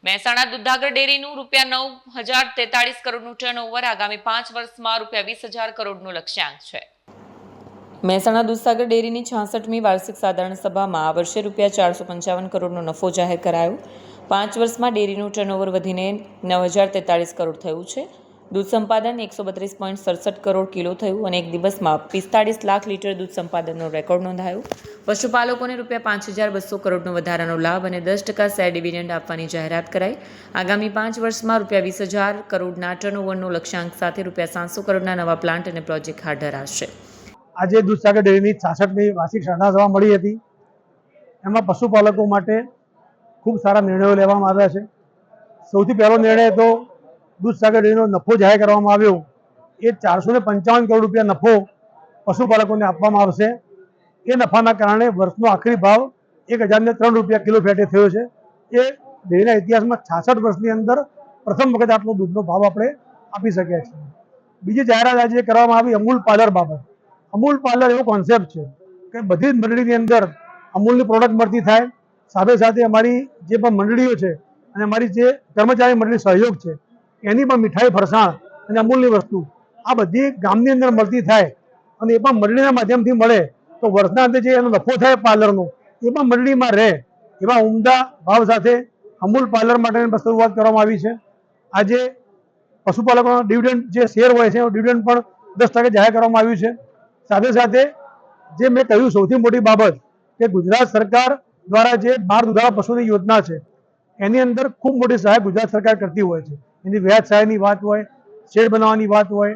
મહેસાણા દૂધસાગર ડેરીનું ₹9,043 કરોડનું ટર્નઓવર આગામી 5 વર્ષમાં ₹20,000 કરોડનું લક્ષ્યાંક છે। મહેસાણા દૂધસાગર ડેરીની 66મી વાર્ષિક સાધારણ સભામાં આ વર્ષે ₹455 કરોડનો નફો જાહેર કરાયો। 5 વર્ષમાં ડેરીનું ટર્નઓવર વધીને 9,043 કરોડ થયું છે। દૂધ સંપાદન 132.67 કરોડ કિલો થયું અને એક દિવસમાં 45 લાખ લીટર દૂધ સંપાદનનો રેકોર્ડ નોંધાયો। પશુપાલકોને ₹5,200 કરોડનો વધારાનો લાભ અને 10% શેર ડિવિડન્ડ આપવાની જાહેરાત કરાઈ। આગામી 5 વર્ષમાં ₹20,000 કરોડના ટર્નઓવરનો લક્ષ્યાંક સાથે ₹700 કરોડના નવા પ્લાન્ટ અને પ્રોજેક્ટ હાથ ધરાશે। આજે દૂધસાગર ડેરીની 66મી વાર્ષિક સાધારણ સભા મળી હતી। એમાં પશુપાલકો માટે ખૂબ સારા નિર્ણયો લેવામાં આવ્યા છે। સૌથી પહેલો નિર્ણય તો દૂધસાગર ડેરીનો નફો જાહેર કરવામાં આવ્યો। એ 455 કરોડ રૂપિયા નફો પશુપાલકોને આપવામાં આવશે। એ નફાના કારણે વર્ષનો આખરી ભાવ 1,003 રૂપિયા કિલો ફેટે થયો છે। એ ડેરીના ઇતિહાસમાં 66 વર્ષની અંદર પ્રથમ વખત આટલો દૂધનો ભાવ આપણે આપી શક્યા છીએ। બીજી જાહેરાત આજે કરવામાં આવી અમૂલ પાર્લર બાબત। અમૂલ પાર્લર એવો કોન્સેપ્ટ છે કે બધી જ મંડળીની અંદર અમૂલની પ્રોડક્ટ મળતી થાય, સાથે સાથે અમારી જે પણ મંડળીઓ છે અને અમારી જે કર્મચારી મંડળી સહયોગ છે એની પણ મીઠાઈ, ફરસાણ અને અમૂલની વસ્તુ આ બધી ગામની અંદર મળતી થાય અને એ પણ મંડળીના માધ્યમથી મળે તો વર્ષના અંતે જે એનો નફો થાય પાર્લરનો એ પણ મંડળીમાં રહે એવા ઉમદા ભાવ સાથે અમૂલ પાર્લર માટેની શરૂઆત કરવામાં આવી છે। આજે પશુપાલકોનો ડિવિડન્ડ જે શેર હોય છે એ ડિવિડન્ડ પણ 10% જાહેર કરવામાં આવ્યું છે। સાથે સાથે જે મેં કહ્યું સૌથી મોટી બાબત કે ગુજરાત સરકાર દ્વારા જે 12 દુધાળા પશુની યોજના છે એની અંદર ખૂબ મોટી સહાય ગુજરાત સરકાર કરતી હોય છે। એની વ્યાજ સહાયની વાત હોય, શેડ બનાવવાની વાત હોય,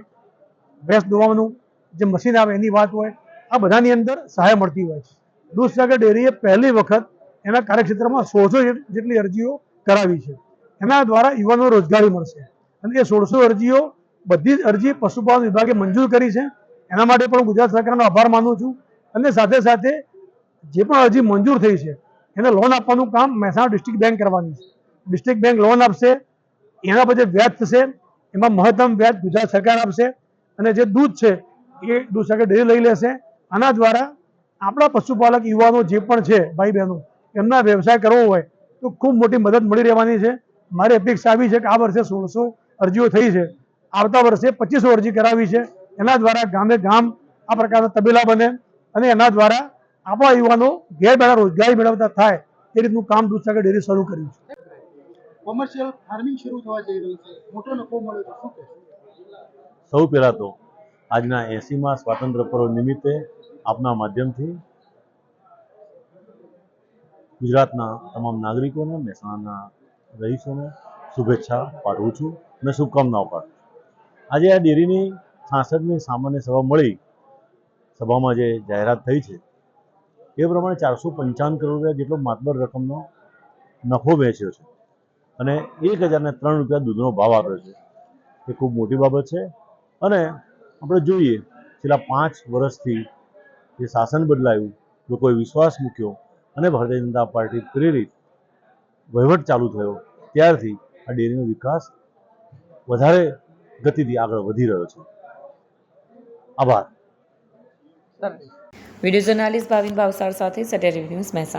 ભેંસ દોવાનું જે મશીન આવે એની વાત હોય, આ બધાની અંદર સહાય મળતી હોય છે। દૂધસાગર ડેરીએ પહેલી વખત એના કાર્યક્ષેત્રમાં 1600 જેટલી અરજીઓ કરાવી છે। એના દ્વારા યુવાનો રોજગારી મળશે અને એ 1600 અરજીઓ બધી જ અરજી પશુપાલન વિભાગે મંજૂર કરી છે। એના માટે પણ ગુજરાત સરકારનો આભાર માનું છું અને સાથે સાથે જે પણ અરજી મંજૂર થઈ છે એને લોન આપવાનું કામ મહેસાણા ડિસ્ટ્રિક્ટ બેંક કરવાની છે। ડિસ્ટ્રિક્ટ બેંક લોન આપશે, એના પછી વ્યાજ થશે, એમાં મહત્તમ વ્યાજ ગુજરાત સરકાર આપશે અને જે દૂધ છે એ દૂધસાગર ડેરી લઈ લેશે। આના દ્વારા આપણા પશુપાલક યુવાનો જે પણ છે ભાઈ બહેનો એમના વ્યવસાય કરવો હોય તો ખૂબ મોટી મદદ મળી રહેવાની છે। મારી અપેક્ષા આવી છે કે આ વર્ષે 1600 અરજીઓ થઈ છે, આવતા વર્ષે 2500 અરજી કરાવી છે। એના દ્વારા ગામે ગામ આ પ્રકારના તબેલા બને અને એના દ્વારા આપણા યુવાનો ઘેર બેઠા રોજગારી મેળવતા થાય એ રીતનું કામ દૂધસાગર ડેરી શરૂ કર્યું છે। કોમર્શિયલ ફાર્મિંગ શરૂ થવા જઈ રહ્યું છે, મોટો નફો મળે તો શું કહેશો? સૌ પહેલાં તો આજના 80મા સ્વાતંત્ર્ય પર્વ નિમિત્તે આપના માધ્યમથી ગુજરાતના તમામ નાગરિકોને, મહેસાણાના રહીશોને શુભેચ્છા પાઠવું છું અને શુભકામનાઓ પાઠવું છું। આજે આ ડેરીની 66મી સામાન્ય સભા મળી, સભામાં જે જાહેરાત થઈ છે એ પ્રમાણે 455 કરોડ રૂપિયા જેટલો માતબર રકમનો નફો વહેંચ્યો છે અને 1,003 રૂપિયા દૂધનો ભાવ આપ્યો છે। એ ખૂબ મોટી બાબત છે અને આપણે જોઈએ છેલ્લા 5 વર્ષથી જે શાસન બદલાયું, લોકોએ વિશ્વાસ મૂક્યો અને ભારતીય જનતા પાર્ટી પ્રેરિત વહીવટ ચાલુ થયો ત્યારથી આ ડેરીનો વિકાસ વધારે ગતિથી આગળ વધી રહ્યો છે। આભાર। વિડીયો જર્નાલિસ્ટ ભાવિન ભાવસાર સાથે સત્ય ન્યૂઝ મહેસાણા।